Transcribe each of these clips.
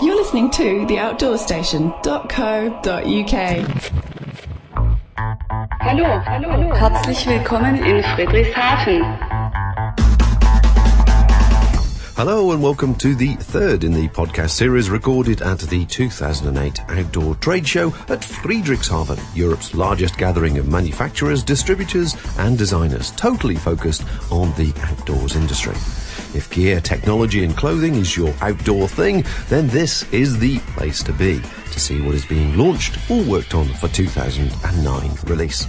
You're listening to theoutdoorstation.co.uk. Hallo. Herzlich willkommen in Friedrichshafen. Hello and welcome to the third in the podcast series recorded at the 2008 Outdoor Trade Show at Friedrichshafen, Europe's largest gathering of manufacturers, distributors and designers, totally focused on the outdoors industry. If gear, technology and clothing is your outdoor thing, then this is the place to be to see what is being launched or worked on for 2009 release.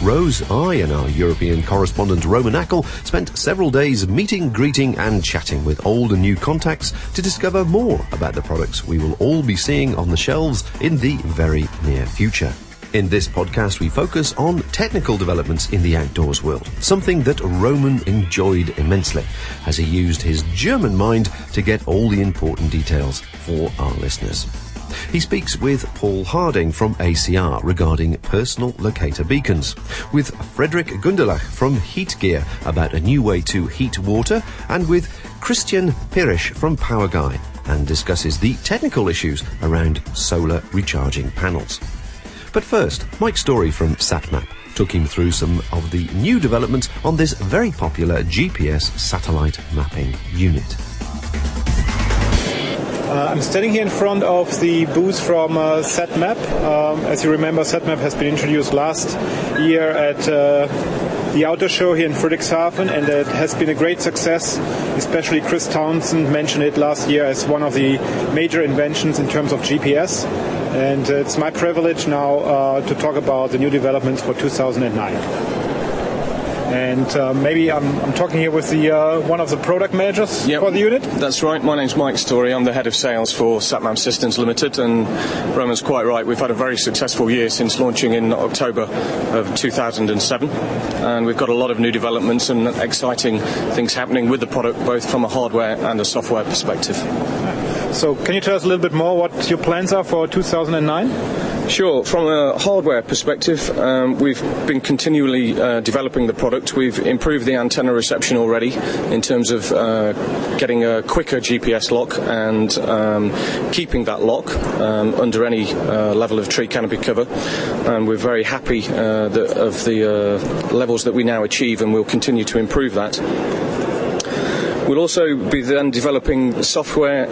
Rose, I and our European correspondent Roman Ackle spent several days meeting, greeting and chatting with old and new contacts to discover more about the products we will all be seeing on the shelves in the very near future. In this podcast, we focus on technical developments in the outdoors world, something that Roman enjoyed immensely as he used his German mind to get all the important details for our listeners. He speaks with Paul Harding from ACR regarding personal locator beacons, with Frederick Gundelach from Heat Gear about a new way to heat water, and with Christian Pirisch from Power Guy, and discusses the technical issues around solar recharging panels. But first, Mike Story from SatMap took him through some of the new developments on this very popular GPS satellite mapping unit. I'm standing here in front of the booth from SatMap. As you remember, SatMap has been introduced last year at the outdoor show here in Friedrichshafen, and it has been a great success. Especially Chris Townsend mentioned it last year as one of the major inventions in terms of GPS. And it's my privilege now to talk about the new developments for 2009. And maybe I'm talking here with the one of the product managers for the unit. That's right. My name's Mike Story. I'm the head of sales for SatMap Systems Limited. And Roman's quite right. We've had a very successful year since launching in October of 2007. And we've got a lot of new developments and exciting things happening with the product, both from a hardware and a software perspective. So can you tell us a little bit more what your plans are for 2009? Sure. From a hardware perspective, we've been continually developing the product. We've improved the antenna reception already in terms of getting a quicker GPS lock and keeping that lock under any level of tree canopy cover. And we're very happy of the levels that we now achieve, and we'll continue to improve that. We'll also be then developing software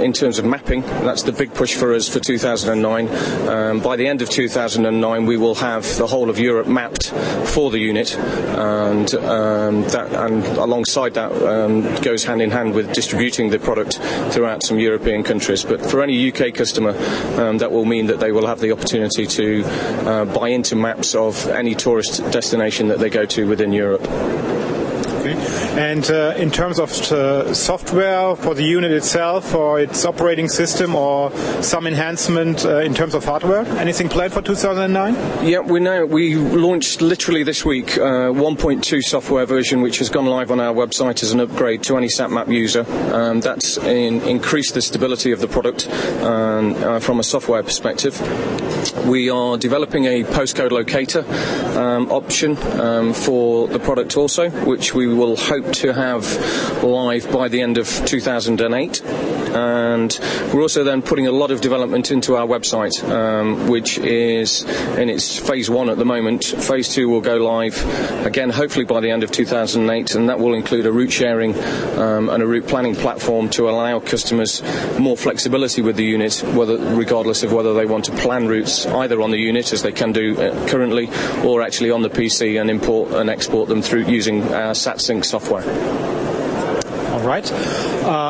in terms of mapping. That's the big push for us for 2009. By the end of 2009, we will have the whole of Europe mapped for the unit, and alongside that goes hand in hand with distributing the product throughout some European countries. But for any UK customer, that will mean that they will have the opportunity to buy into maps of any tourist destination that they go to within Europe. And in terms of software for the unit itself or its operating system or some enhancement in terms of hardware, anything planned for 2009? Yeah, we launched literally this week 1.2 software version, which has gone live on our website as an upgrade to any SatMap user. That's increased the stability of the product from a software perspective. We are developing a postcode locator option for the product also, which we will hope to have live by the end of 2008. And we're also then putting a lot of development into our website, which is in its phase 1 at the moment. Phase 2 will go live again, hopefully by the end of 2008, and that will include a route sharing and a route planning platform to allow customers more flexibility with the unit, regardless of whether they want to plan routes either on the unit, as they can do currently, or actually on the PC and import and export them through using our SatSync software. All right.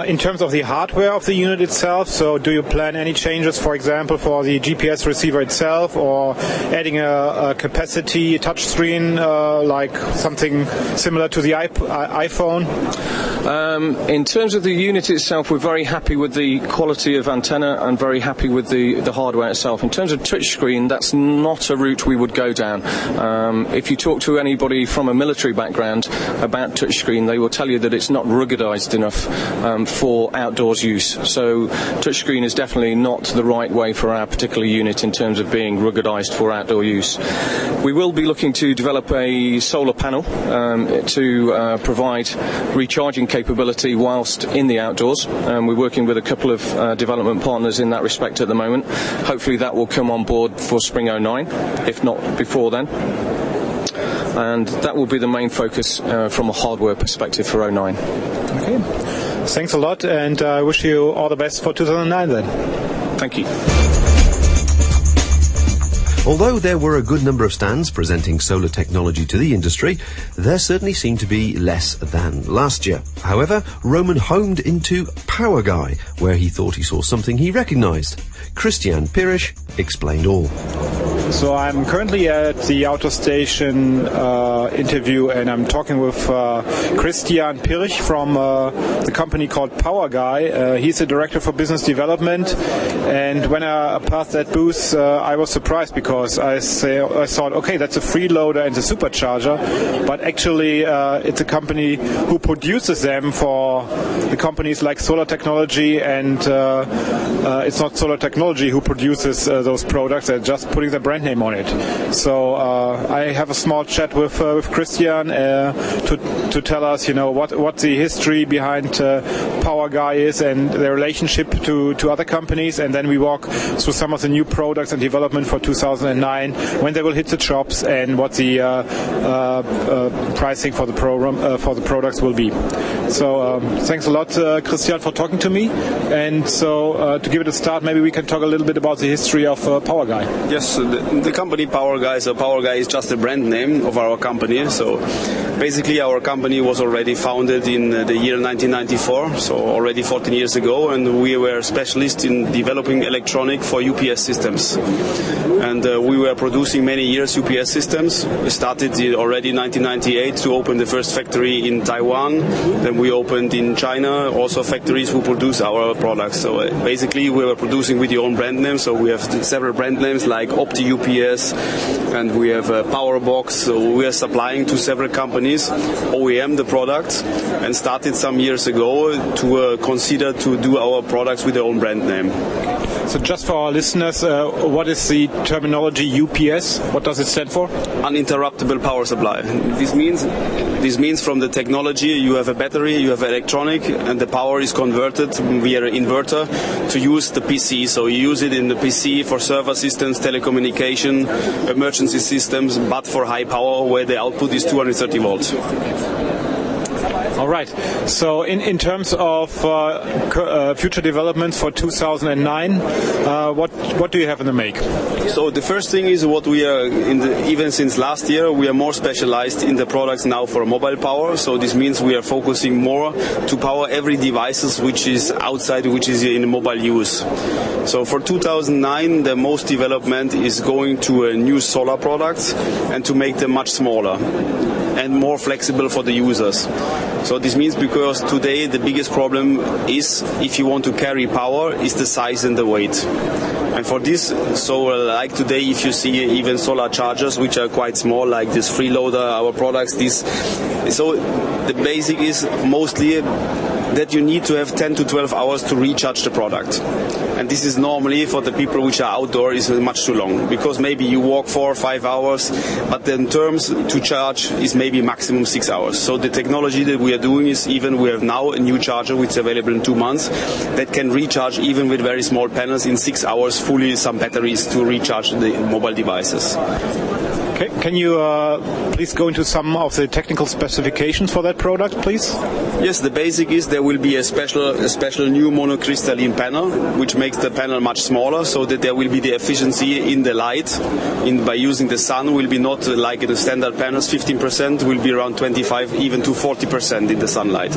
In terms of the hardware of the unit itself, so do you plan any changes, for example, for the GPS receiver itself, or adding a capacity touchscreen like something similar to the iPhone? In terms of the unit itself, we're very happy with the quality of antenna and very happy with the hardware itself. In terms of touchscreen, that's not a route we would go down. If you talk to anybody from a military background about touchscreen, they will tell you that it's not ruggedized robust enough for outdoors use. So touchscreen is definitely not the right way for our particular unit in terms of being ruggedized for outdoor use. We will be looking to develop a solar panel to provide recharging capability whilst in the outdoors. We're working with a couple of development partners in that respect at the moment. Hopefully that will come on board for Spring 09, if not before then. And that will be the main focus from a hardware perspective for 09. Okay. Thanks a lot, and I wish you all the best for 2009 then. Thank you. Although there were a good number of stands presenting solar technology to the industry, there certainly seemed to be less than last year. However, Roman homed into Power Guy, where he thought he saw something he recognised. Christian Pirich explained all. So I'm currently at the Auto Station interview, and I'm talking with Christian Pirich from the company called Power Guy. He's the director for business development, and when I passed that booth, I was surprised because I thought, okay, that's a freeloader and a supercharger, but actually it's a company who produces them for the companies like Solar Technology, and it's not Solar Technology who produces those products. They're just putting the brand name on it. So I have a small chat with Christian to tell us, what the history behind Power Guy is and their relationship to other companies, and then we walk through some of the new products and development for 2009, when they will hit the shops, and what the pricing for the program for the products will be. So thanks a lot, Christian, for talking to me. And so to give it a start, maybe we can talk a little bit about the history of Power Guy. Yes, the company Power Guy. So Power Guy is just a brand name of our company. So basically, our company was already founded in the year 1994, so already 14 years ago, and we were specialists in developing electronic for UPS systems. And we were producing many years UPS systems. We started already in 1998 to open the first factory in Taiwan. Then we opened in China also factories who produce our products. So basically, we were producing with the own brand names. So we have several brand names like Opti UPS, and we have Powerbox. So we are supplying to several companies, OEM the product, and started some years ago to consider to do our products with their own brand name. So just for our listeners, what is the terminology UPS? What does it stand for? Uninterruptible power supply. This means from the technology, you have a battery, you have electronic, and the power is converted via an inverter to use the PC. So you use it in the PC for server systems, telecommunication, emergency systems, but for high power where the output is 230 volts. All right. So in terms of future developments for 2009, what do you have in the make? So the first thing is what we are even since last year, we are more specialized in the products now for mobile power. So this means we are focusing more to power every devices which is outside, which is in mobile use. So for 2009, the most development is going to new solar products and to make them much smaller and more flexible for the users. So this means because today the biggest problem is, if you want to carry power, is the size and the weight. And for this, so like today, if you see even solar chargers, which are quite small, like this freeloader, our products, so the basic is mostly that you need to have 10 to 12 hours to recharge the product. And this is normally for the people which are outdoor is much too long, because maybe you walk 4 or 5 hours, but then terms to charge is maybe maximum 6 hours. So the technology that we are doing is even we have now a new charger which is available in 2 months that can recharge even with very small panels in 6 hours fully some batteries to recharge the mobile devices. Can you please go into some of the technical specifications for that product, please? Yes, the basic is there will be a special new monocrystalline panel, which makes the panel much smaller, so that there will be the efficiency in the light. By using the sun will be not like in the standard panels, 15%, will be around 25, even to 40% in the sunlight.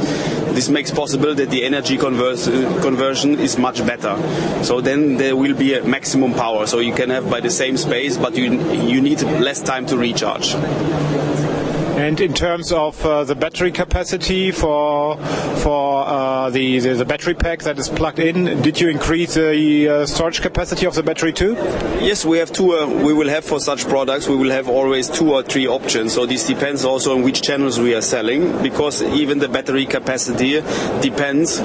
This makes possible that the energy conversion is much better. So then there will be a maximum power, so you can have by the same space, but you need less time to recharge. And in terms of the battery capacity for the battery pack that is plugged in, did you increase the storage capacity of the battery too? Yes, we have two. We will have for such products, we will have always 2 or 3 options. So this depends also on which channels we are selling, because even the battery capacity depends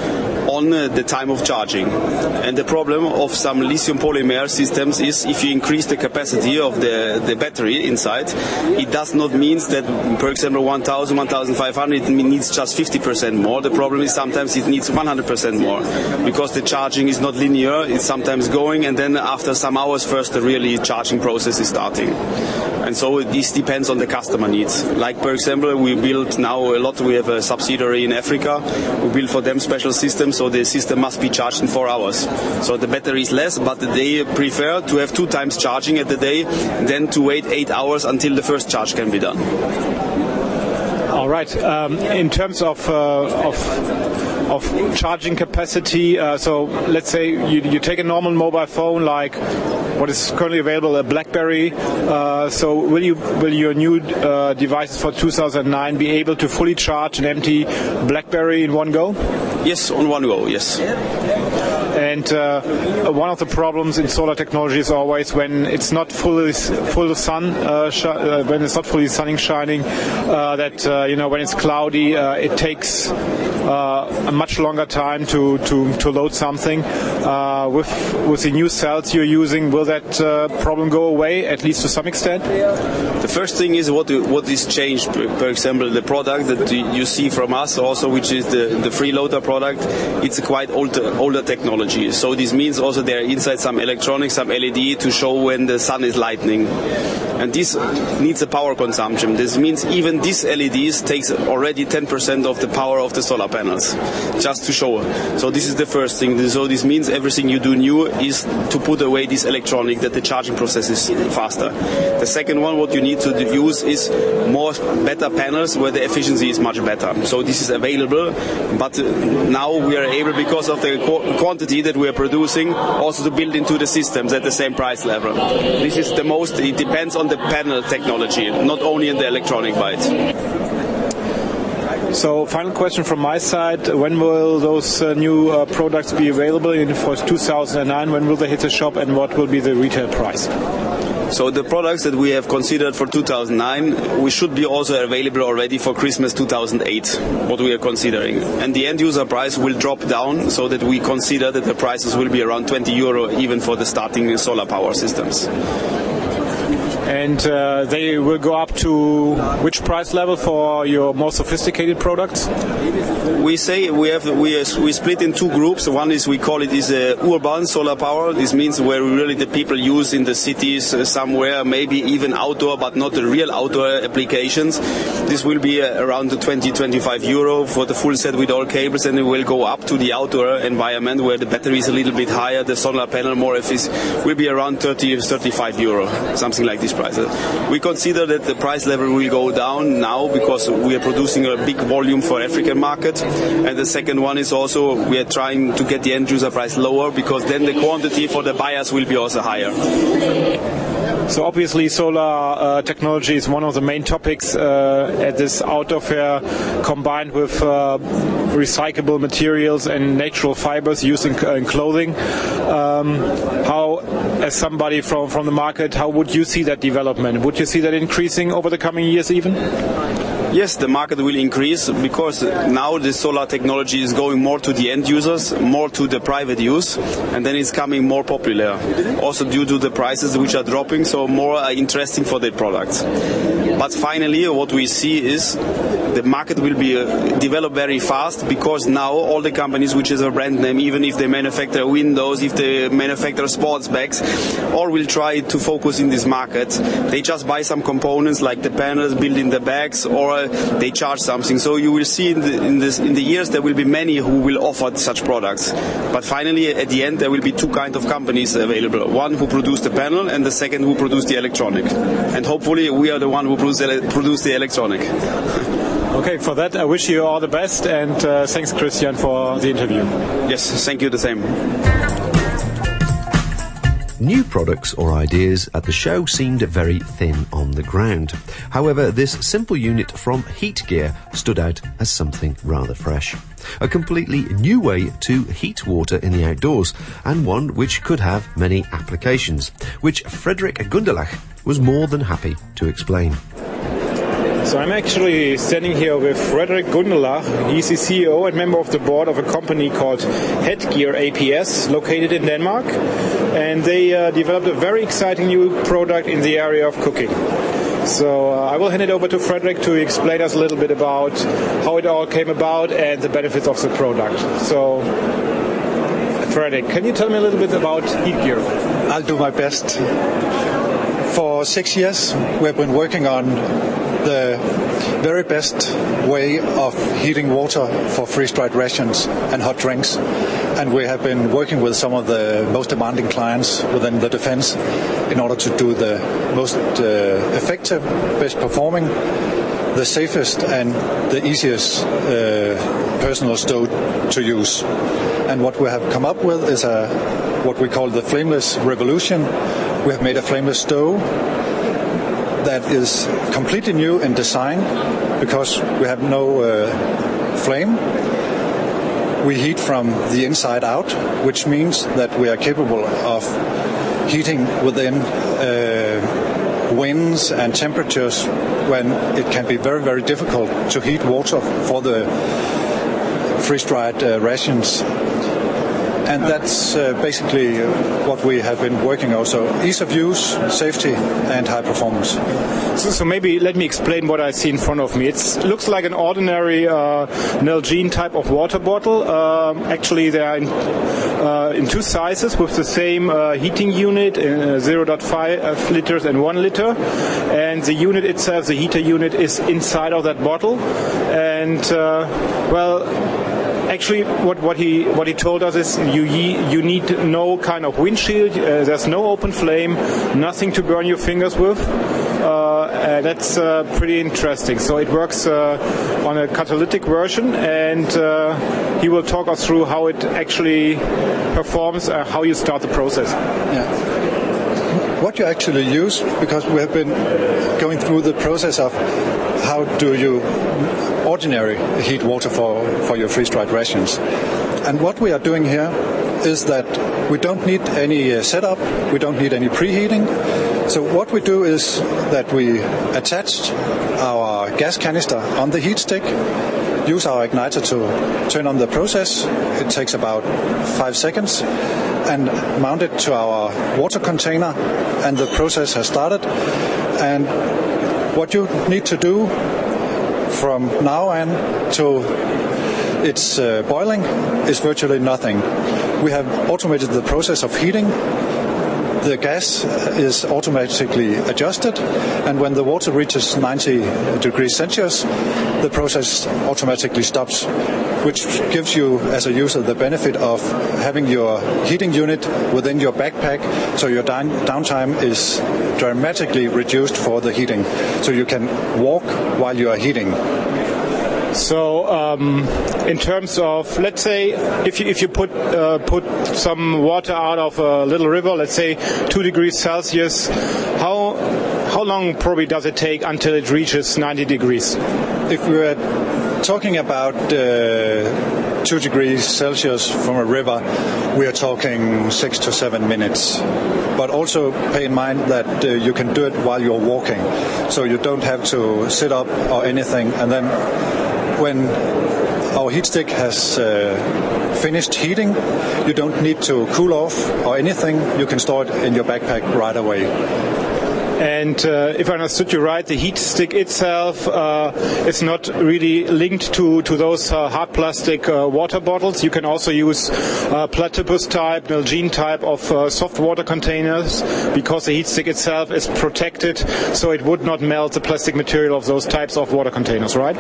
on the time of charging. And the problem of some lithium polymer systems is if you increase the capacity of the battery inside, it does not mean that, for example, 1000, 1500, it needs just 50% more. The problem is sometimes it needs 100% more, because the charging is not linear. It's sometimes going, and then after some hours first the really charging process is starting. And so this depends on the customer needs. Like, for example, we build now a lot. We have a subsidiary in Africa. We build for them special systems, so the system must be charged in 4 hours. So the battery is less, but they prefer to have 2 times charging at the day than to wait 8 hours until the first charge can be done. All right. In terms of charging capacity, so let's say you take a normal mobile phone like what is currently available, a BlackBerry. So will your new devices for 2009 be able to fully charge an empty BlackBerry in one go? Yes, on one go. Yes. And one of the problems in solar technology is always when it's not full sun, when it's not fully sunning shining, that when it's cloudy, it takes a much longer time to load something. With the new cells you're using, will that problem go away, at least to some extent? The first thing is what is changed. For example, the product that you see from us also, which is the freeloader product, it's a quite older technology. So this means also there are inside some electronics, some LED to show when the sun is lightening. And this needs a power consumption. This means even these LEDs takes already 10% of the power of the solar panels, just to show. So this is the first thing. So this means everything you do new is to put away this electronic, that the charging process is faster. The second one, what you need to use is better panels where the efficiency is much better. So this is available, but now we are able, because of the quantity that we are producing, also to build into the systems at the same price level. This is the most, it depends on the panel technology, not only in the electronic byte. So, final question from my side: when will those new products be available for 2009? When will they hit the shop, and what will be the retail price? So the products that we have considered for 2009, we should be also available already for Christmas 2008, what we are considering. And the end user price will drop down, so that we consider that the prices will be around €20 even for the starting solar power systems. And they will go up to which price level for your more sophisticated products? We say we split in 2 groups. One is, we call it urban solar power. This means where really the people use in the cities somewhere, maybe even outdoor, but not the real outdoor applications. This will be around €20-25 for the full set with all cables, and it will go up to the outdoor environment where the battery is a little bit higher, the solar panel more efficient, will be around €30-35, something like this price. We consider that the price level will go down now because we are producing a big volume for African market, and the second one is also we are trying to get the end user price lower, because then the quantity for the buyers will be also higher. So obviously solar technology is one of the main topics at this outdoor fair, combined with recyclable materials and natural fibers used in clothing. How, as somebody from the market, how would you see that development? Would you see that increasing over the coming years even? Yes, the market will increase, because now the solar technology is going more to the end users, more to the private use, and then it's coming more popular. Also due to the prices which are dropping, so more interesting for the products. But finally, what we see is the market will be developed very fast, because now all the companies which is a brand name, even if they manufacture windows, if they manufacture sports bags, all will try to focus in this market. They just buy some components like the panels, build in the bags, or they charge something. So you will see in the years there will be many who will offer such products. But finally, at the end, there will be 2 kinds of companies available. One who produce the panel, and the second who produce the electronic. And hopefully we are the one who produce the electronic. Okay, for that I wish you all the best, and thanks, Christian, for the interview. Yes, thank you, the same. New products or ideas at the show seemed very thin on the ground. However, this simple unit from Heat Gear stood out as something rather fresh. A completely new way to heat water in the outdoors, and one which could have many applications, which Friedrich Gundelach was more than happy to explain. So I'm actually standing here with Friedrich Gundelach. He's the CEO and member of the board of a company called Headgear APS, located in Denmark. And they developed a very exciting new product in the area of cooking. So I will hand it over to Friedrich to explain us a little bit about how it all came about and the benefits of the product. So, Friedrich, can you tell me a little bit about Heatgear? I'll do my best. For 6 years, we've been working on the very best way of heating water for freeze-dried rations and hot drinks. And we have been working with some of the most demanding clients within the defense in order to do the most effective, best performing, the safest and the easiest personal stove to use. And what we have come up with is what we call the flameless revolution. We have made a flameless stove that is completely new in design because we have no flame. We heat from the inside out, which means that we are capable of heating within winds and temperatures when it can be very, very difficult to heat water for the freeze-dried rations. And that's basically what we have been working on. So ease of use, safety, and high performance. So maybe let me explain what I see in front of me. It looks like an ordinary Nalgene type of water bottle. Actually, they are in two sizes with the same heating unit, 0.5 liters and 1 liter. And the unit itself, the heater unit, is inside of that bottle. And, actually, what he told us is you need no kind of windshield. There's no open flame, nothing to burn your fingers with. That's pretty interesting. So it works on a catalytic version, and he will talk us through how it actually performs, how you start the process. Yeah. What you actually use, because we have been going through the process of how do you ordinary heat water for your freeze-dried rations. And what we are doing here is that we don't need any setup, we don't need any preheating. So what we do is that we attach our gas canister on the heat stick, use our igniter to turn on the process. It takes about 5 seconds, and mount it to our water container, and the process has started. And what you need to do from now on to its boiling is virtually nothing. We have automated the process of heating. The gas is automatically adjusted, and when the water reaches 90 degrees Celsius, the process automatically stops, which gives you, as a user, the benefit of having your heating unit within your backpack, so your downtime is dramatically reduced for the heating, so you can walk while you are heating. So, in terms of, let's say, if you put some water out of a little river, let's say 2 degrees Celsius, how long probably does it take until it reaches 90 degrees? If we're talking about 2 degrees Celsius from a river, we are talking 6 to 7 minutes. But also pay in mind that you can do it while you're walking, so you don't have to sit up or anything. And then when our heat stick has finished heating, you don't need to cool off or anything. You can store it in your backpack right away. And if I understood you right, the heat stick itself is not really linked to those hard plastic water bottles. You can also use platypus type, Nalgene type of soft water containers, because the heat stick itself is protected, so it would not melt the plastic material of those types of water containers, right?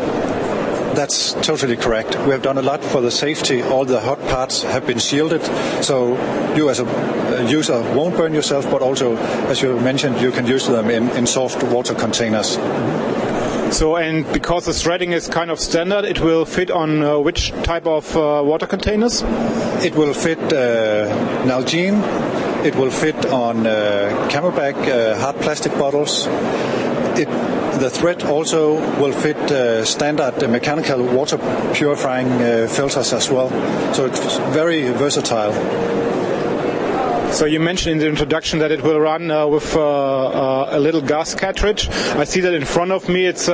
That's totally correct. We have done a lot for the safety. All the hot parts have been shielded, so you as a user won't burn yourself, but also, as you mentioned, you can use them in soft water containers. So, and because the threading is kind of standard, it will fit on which type of water containers? It will fit Nalgene. It will fit on Camelback hard plastic bottles. The thread also will fit standard mechanical water purifying filters as well. So it's very versatile. So you mentioned in the introduction that it will run with a little gas cartridge. I see that in front of me. It's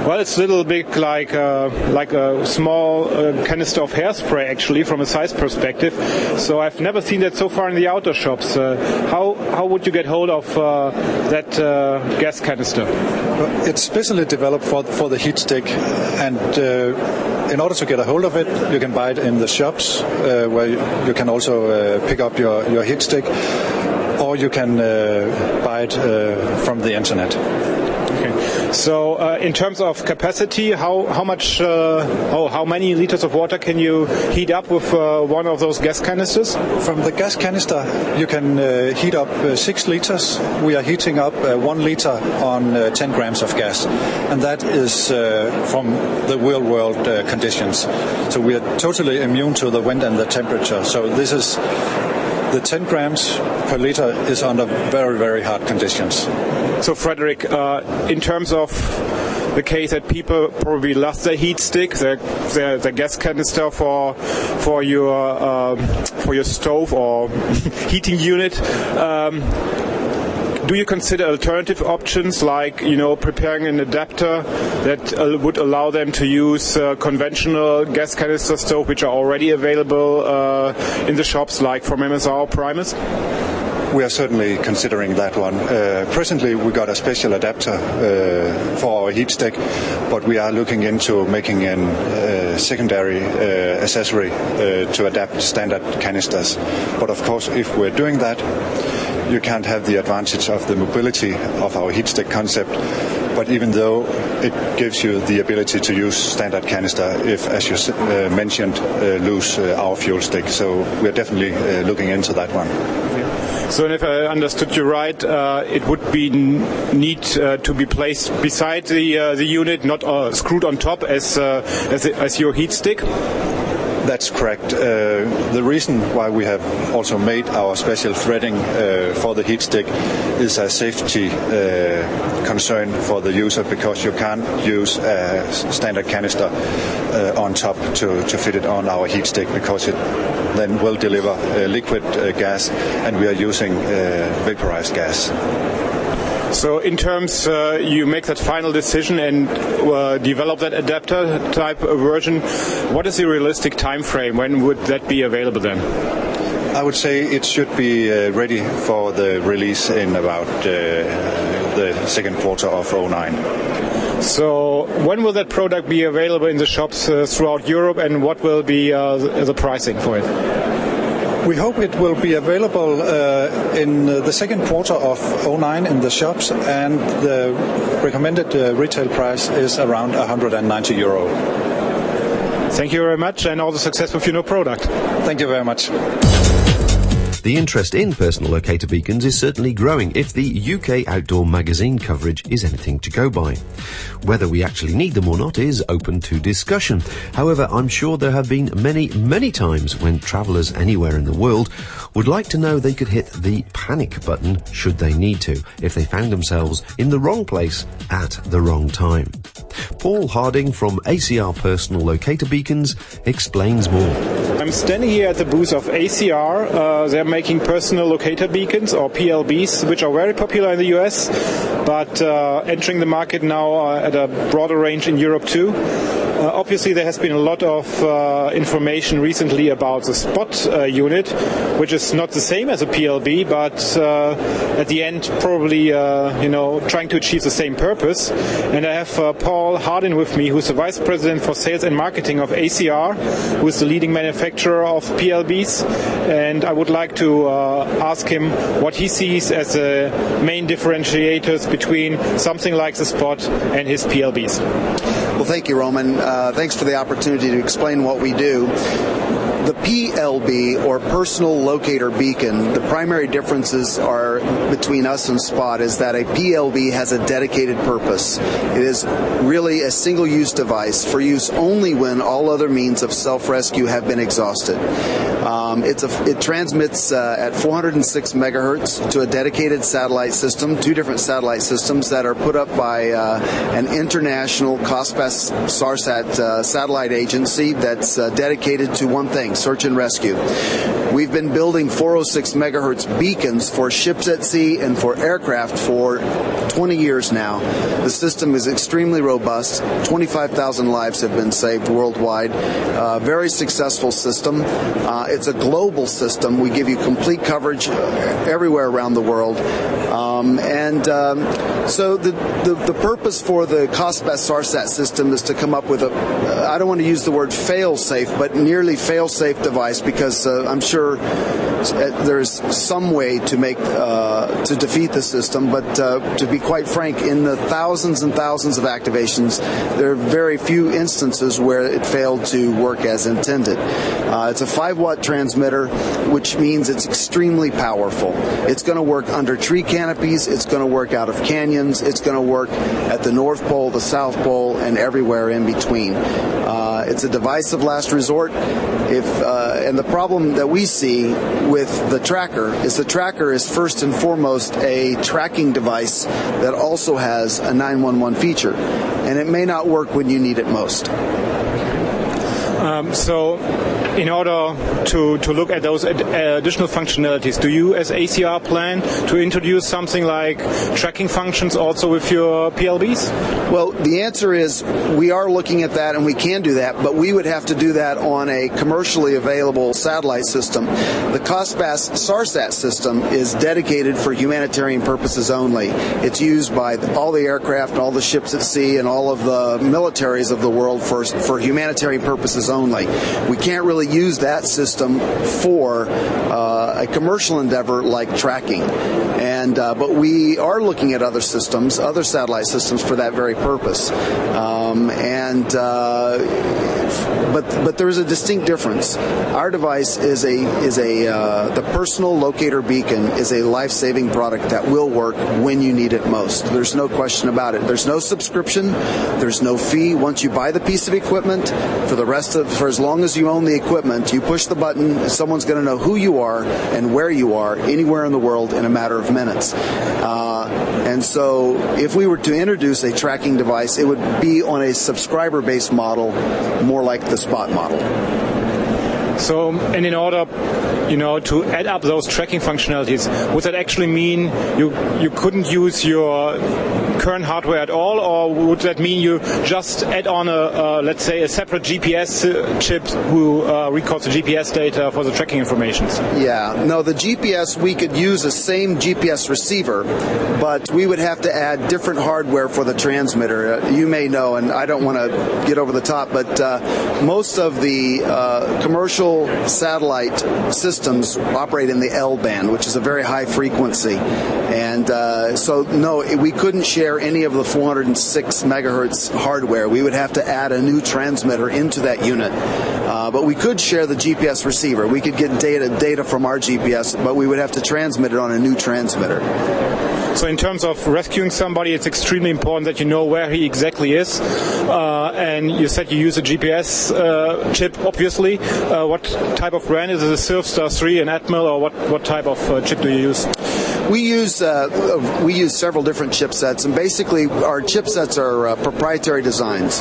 it's a little bit like a small canister of hairspray, actually, from a size perspective. So I've never seen that so far in the outdoor shops. How would you get hold of that gas canister? It's specially developed for the heat stick, and in order to get a hold of it, you can buy it in the shops, where you can also pick up your heat stick, or you can buy it from the internet. Okay. So in terms of capacity, how many liters of water can you heat up with one of those gas canisters? From the gas canister, you can heat up 6 liters. We are heating up 1 liter on 10 grams of gas, and that is from the real world conditions. So we are totally immune to the wind and the temperature. So this is the 10 grams per liter is under very, very hard conditions. So, Frederick, in terms of the case that people probably lost their heat stick, their gas canister for your stove or heating unit, do you consider alternative options like, preparing an adapter that would allow them to use conventional gas canister stove, which are already available in the shops, like from MSR or Primus? We are certainly considering that one. Presently, we got a special adapter for our heat stick, but we are looking into making a secondary accessory to adapt standard canisters. But of course, if we're doing that, you can't have the advantage of the mobility of our heat stick concept. But even though it gives you the ability to use standard canister if, as you mentioned, lose our fuel stick. So we're definitely looking into that one. So if I understood you right, it would be need to be placed beside the unit, not screwed on top as your heat stick? That's correct. The reason why we have also made our special threading for the heat stick is a safety concern for the user, because you can't use a standard canister on top to fit it on our heat stick, because it then will deliver liquid gas, and we are using vaporized gas. So in terms, you make that final decision and develop that adapter type version, what is the realistic time frame? When would that be available then? I would say it should be ready for the release in about the second quarter of 2009. So when will that product be available in the shops throughout Europe, and what will be the pricing for it? We hope it will be available in the second quarter of 2009 in the shops, and the recommended retail price is around €190. Thank you very much, and all the success with your new product. Thank you very much. The interest in personal locator beacons is certainly growing if the UK Outdoor magazine coverage is anything to go by. Whether we actually need them or not is open to discussion. However, I'm sure there have been many, many times when travellers anywhere in the world would like to know they could hit the panic button should they need to, if they found themselves in the wrong place at the wrong time. Paul Harding from ACR Personal Locator Beacons explains more. I'm standing here at the booth of ACR. They're making personal locator beacons, or PLBs, which are very popular in the US, but entering the market now at a broader range in Europe too. Obviously, there has been a lot of information recently about the Spot unit, which is not the same as a PLB, but at the end probably trying to achieve the same purpose. And I have Paul Hardin with me, who's the Vice President for Sales and Marketing of ACR, who is the leading manufacturer of PLBs. And I would like to ask him what he sees as the main differentiators between something like the Spot and his PLBs. Well, thank you, Roman. Thanks for the opportunity to explain what we do. the PLB, or personal locator beacon, the primary differences are between us and Spot is that a PLB has a dedicated purpose. It is really a single-use device for use only when all other means of self-rescue have been exhausted. It transmits at 406 megahertz to a dedicated satellite system, 2 different satellite systems that are put up by an international COSPAS SARSAT satellite agency that's dedicated to one thing: search and rescue. We've been building 406 megahertz beacons for ships at sea and for aircraft for 20 years now. The system is extremely robust. 25,000 lives have been saved worldwide. Very successful system. It's a global system. We give you complete coverage everywhere around the world. So the purpose for the COSPAS SARSAT system is to come up with I don't want to use the word fail-safe, but nearly fail-safe device, because I'm sure there's some way to defeat the system, but to be quite frank, in the thousands and thousands of activations, there are very few instances where it failed to work as intended. It's a 5-watt transmitter, which means it's extremely powerful. It's going to work under tree canopies, it's going to work out of canyons, it's going to work at the North Pole, the South Pole, and everywhere in between. It's a device of last resort. And the problem that we see with the tracker is first and foremost a tracking device that also has a 911 feature, and it may not work when you need it most. So in order to look at those additional functionalities, do you as ACR plan to introduce something like tracking functions also with your PLBs? Well, the answer is we are looking at that, and we can do that, but we would have to do that on a commercially available satellite system. The COSPAS SARSAT system is dedicated for humanitarian purposes only. It's used by all the aircraft and all the ships at sea and all of the militaries of the world for humanitarian purposes only. We can't really use that system for a commercial endeavor like tracking. But we are looking at other systems, other satellite systems, for that very purpose. But there is a distinct difference. Our device is the personal locator beacon is a life-saving product that will work when you need it most. There's no question about it. There's no subscription. There's no fee. Once you buy the piece of equipment, for as long as you own the equipment, you push the button, someone's going to know who you are and where you are anywhere in the world in a matter of minutes. And so if we were to introduce a tracking device, it would be on a subscriber-based model, more like the Spot model. So, and in order, to add up those tracking functionalities, would that actually mean you couldn't use your current hardware at all, or would that mean you just add on let's say a separate GPS chip who records the GPS data for the tracking information? Yeah, no, the GPS, we could use the same GPS receiver, but we would have to add different hardware for the transmitter. You may know, and I don't want to get over the top, but most of the commercial satellite systems operate in the L band, which is a very high frequency. And so, no, we couldn't share any of the 406 megahertz hardware. We would have to add a new transmitter into that unit. But we could share the GPS receiver. We could get data from our GPS, but we would have to transmit it on a new transmitter. So in terms of rescuing somebody, it's extremely important that you know where he exactly is. And you said you use a GPS chip, obviously. What type of brand is it? A Surfstar 3, an Atmel, or what type of chip do you use? We use several different chipsets, and basically our chipsets are proprietary designs.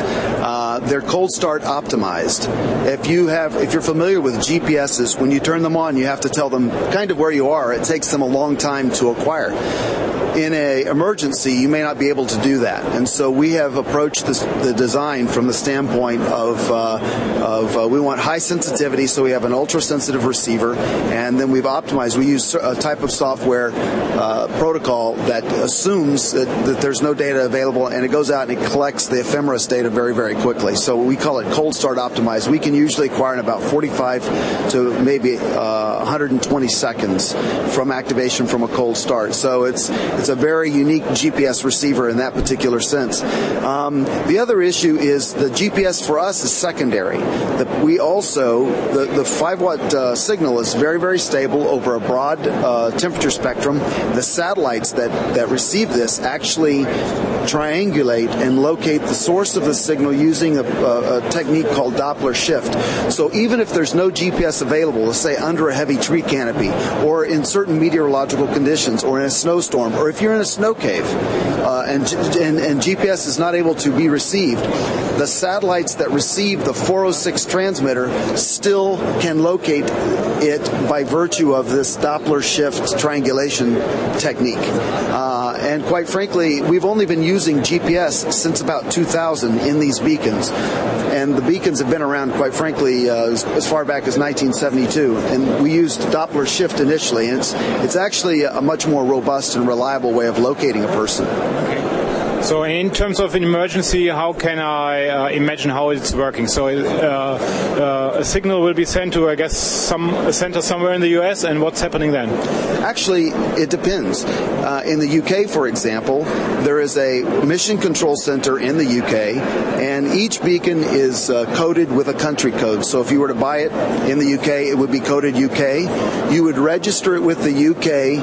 They're cold start optimized. If you're familiar with GPSs, when you turn them on, you have to tell them kind of where you are. It takes them a long time to acquire. In an emergency, you may not be able to do that, and so we have approached the design from the standpoint of we want high sensitivity, so we have an ultra-sensitive receiver, and then we've optimized. We use a type of software software protocol that assumes that there's no data available, and it goes out and it collects the ephemeris data very, very quickly. So we call it cold start optimized. We can usually acquire in about 45 to maybe 120 seconds from activation from a cold start. So it's a very unique GPS receiver in that particular sense. The other issue is the GPS for us is secondary. The 5-watt signal is very, very stable over a broad temperature spectrum. The satellites that receive this actually triangulate and locate the source of the signal using a technique called Doppler shift. So even if there's no GPS available, let's say under a heavy tree canopy, or in certain meteorological conditions, or in a snowstorm, or if you're in a snow cave, and GPS is not able to be received, the satellites that receive the 406 transmitter still can locate it by virtue of this Doppler shift triangulation technique. And quite frankly, we've only been using GPS since about 2000 in these beacons. And the beacons have been around, quite frankly, as far back as 1972. And we used Doppler shift initially. And it's actually a much more robust and reliable way of locating a person. So in terms of an emergency, how can I imagine how it's working? So a signal will be sent to, I guess, a center somewhere in the US, and what's happening then? Actually, it depends. In the UK, for example, there is a mission control center in the UK, and each beacon is coded with a country code. So if you were to buy it in the UK, it would be coded UK. You would register it with the UK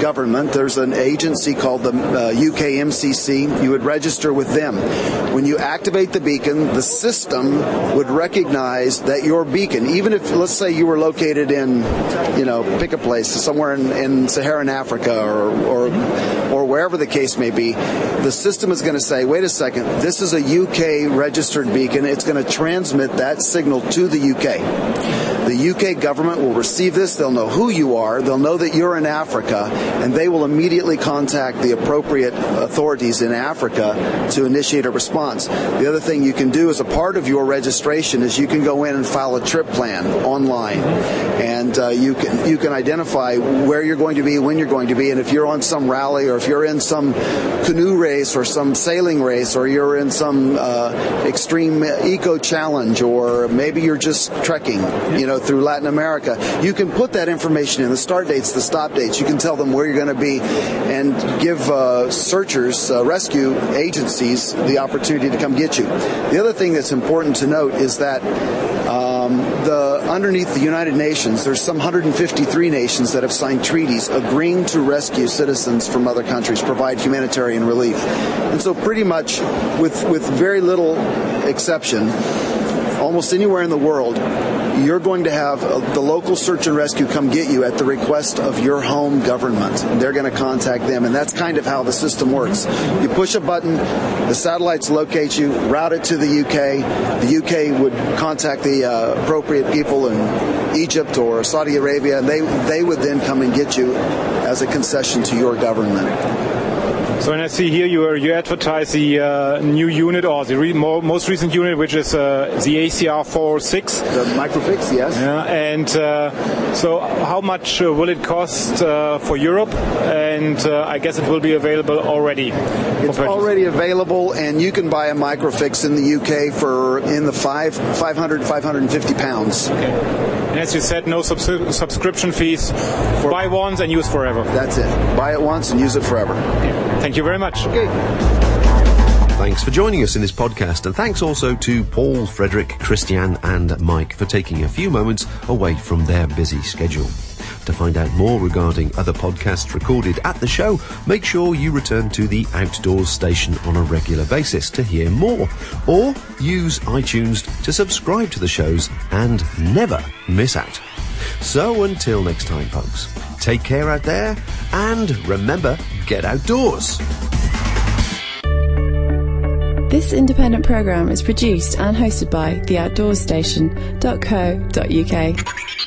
government. There's an agency called the UK MCC. You would register with them. When you activate the beacon, the system would recognize that your beacon, even if, let's say, you were located in, pick a place, somewhere in Saharan Africa or wherever the case may be, the system is going to say, wait a second, this is a UK registered beacon. It's going to transmit that signal to the UK. The UK government will receive this. They'll know who you are. They'll know that you're in Africa, and they will immediately contact the appropriate authorities in Africa to initiate a response. The other thing you can do as a part of your registration is you can go in and file a trip plan online, and you can identify where you're going to be, when you're going to be, and if you're on some rally, or if you're in some canoe race, or some sailing race, or you're in some extreme eco challenge, or maybe you're just trekking, through Latin America. You can put that information in, the start dates, the stop dates. You can tell them where you're going to be, and give searchers, rescue agencies, the opportunity to come get you. The other thing that's important to note is that underneath the United Nations, there's some 153 nations that have signed treaties agreeing to rescue citizens from other countries, provide humanitarian relief. And so pretty much, with very little exception, almost anywhere in the world, you're going to have the local search and rescue come get you at the request of your home government. They're going to contact them, and that's kind of how the system works. You push a button, the satellites locate you, route it to the UK. The UK would contact the appropriate people in Egypt or Saudi Arabia, and they would then come and get you as a concession to your government. So when I see here you advertise the new unit, or the most recent unit, which is the ACR 406. The microfix, yes. Yeah, and so how much will it cost for Europe? And I guess it will be available already. It's already available, and you can buy a microfix in the UK for in the 550 pounds. Okay. And as you said, no subscription fees. Buy once and use forever. That's it. Buy it once and use it forever. Okay. Thank you very much. Okay. Thanks for joining us in this podcast, and thanks also to Paul, Frederick, Christian and Mike for taking a few moments away from their busy schedule. To find out more regarding other podcasts recorded at the show, make sure you return to the Outdoors station on a regular basis to hear more, or use iTunes to subscribe to the shows and never miss out. So until next time, folks, take care out there, and remember, get outdoors. This independent programme is produced and hosted by theoutdoorsStation.co.uk.